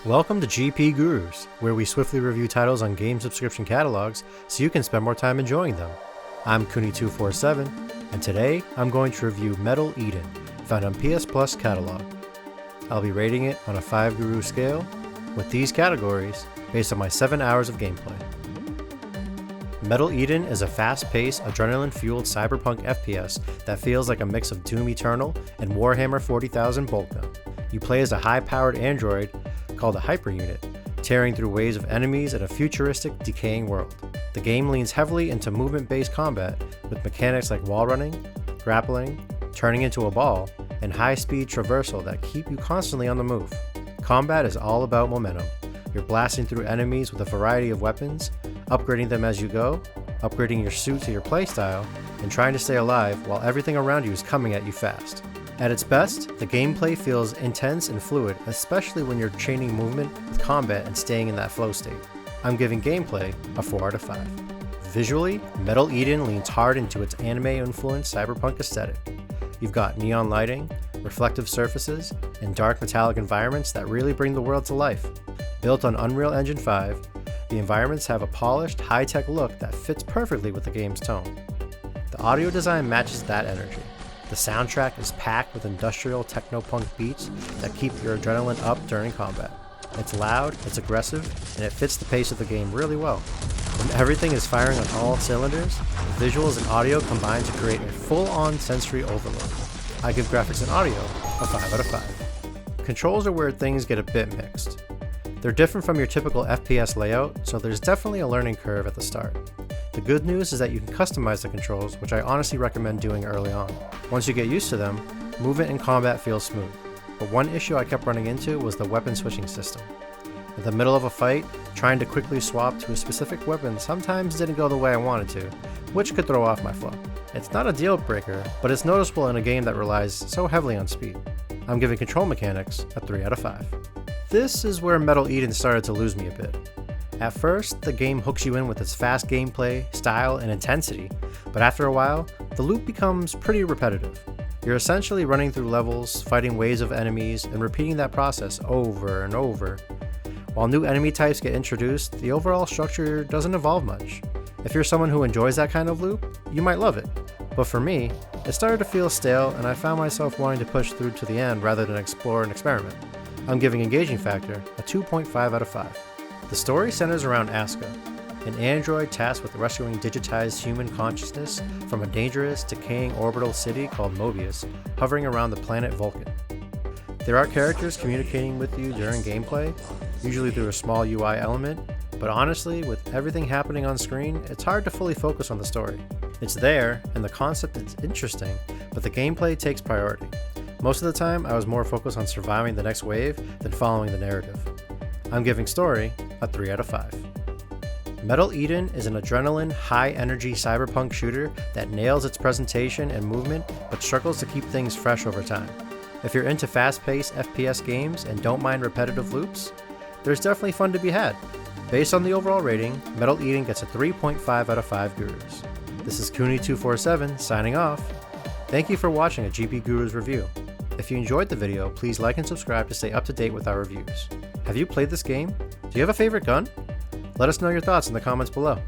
Welcome to GPGurus, where we swiftly review titles on game subscription catalogs so you can spend more time enjoying them. I'm Kuni247, and today I'm going to review Metal Eden, found on PS Plus catalog. I'll be rating it on a 5-guru scale, with these categories based on my 7 hours of gameplay. Metal Eden is a fast-paced, adrenaline-fueled cyberpunk FPS that feels like a mix of Doom Eternal and Warhammer 40,000 bolt gun. You play as a high-powered android called a hyper unit, tearing through waves of enemies in a futuristic, decaying world. The game leans heavily into movement-based combat, with mechanics like wall running, grappling, turning into a ball, and high-speed traversal that keep you constantly on the move. Combat is all about momentum. You're blasting through enemies with a variety of weapons, upgrading them as you go, upgrading your suit to your playstyle, and trying to stay alive while everything around you is coming at you fast. At its best, the gameplay feels intense and fluid, especially when you're chaining movement with combat and staying in that flow state. I'm giving gameplay a 4 out of 5. Visually, Metal Eden leans hard into its anime-influenced cyberpunk aesthetic. You've got neon lighting, reflective surfaces, and dark metallic environments that really bring the world to life. Built on Unreal Engine 5, the environments have a polished, high-tech look that fits perfectly with the game's tone. The audio design matches that energy. The soundtrack is packed with industrial techno-punk beats that keep your adrenaline up during combat. It's loud, it's aggressive, and it fits the pace of the game really well. When everything is firing on all cylinders, the visuals and audio combine to create a full-on sensory overload. I give graphics and audio a 5 out of 5. Controls are where things get a bit mixed. They're different from your typical FPS layout, so there's definitely a learning curve at the start. The good news is that you can customize the controls, which I honestly recommend doing early on. Once you get used to them, movement and combat feels smooth. But one issue I kept running into was the weapon switching system. In the middle of a fight, trying to quickly swap to a specific weapon sometimes didn't go the way I wanted to, which could throw off my flow. It's not a deal breaker, but it's noticeable in a game that relies so heavily on speed. I'm giving control mechanics a 3 out of 5. This is where Metal Eden started to lose me a bit. At first, the game hooks you in with its fast gameplay, style, and intensity, but after a while, the loop becomes pretty repetitive. You're essentially running through levels, fighting waves of enemies, and repeating that process over and over. While new enemy types get introduced, the overall structure doesn't evolve much. If you're someone who enjoys that kind of loop, you might love it. But for me, it started to feel stale, and I found myself wanting to push through to the end rather than explore and experiment. I'm giving engaging factor a 2.5 out of 5. The story centers around Asuka, an android tasked with rescuing digitized human consciousness from a dangerous, decaying orbital city called Mobius, hovering around the planet Vulcan. There are characters communicating with you during gameplay, usually through a small UI element, but honestly, with everything happening on screen, it's hard to fully focus on the story. It's there, and the concept is interesting, but the gameplay takes priority. Most of the time, I was more focused on surviving the next wave than following the narrative. I'm giving story a 3 out of 5. Metal Eden is an adrenaline, high-energy cyberpunk shooter that nails its presentation and movement, but struggles to keep things fresh over time. If you're into fast-paced FPS games and don't mind repetitive loops, there's definitely fun to be had. Based on the overall rating, Metal Eden gets a 3.5 out of 5 gurus. This is Kuni247 signing off. Thank you for watching a GP Gurus review. If you enjoyed the video, please like and subscribe to stay up to date with our reviews. Have you played this game? Do you have a favorite gun? Let us know your thoughts in the comments below.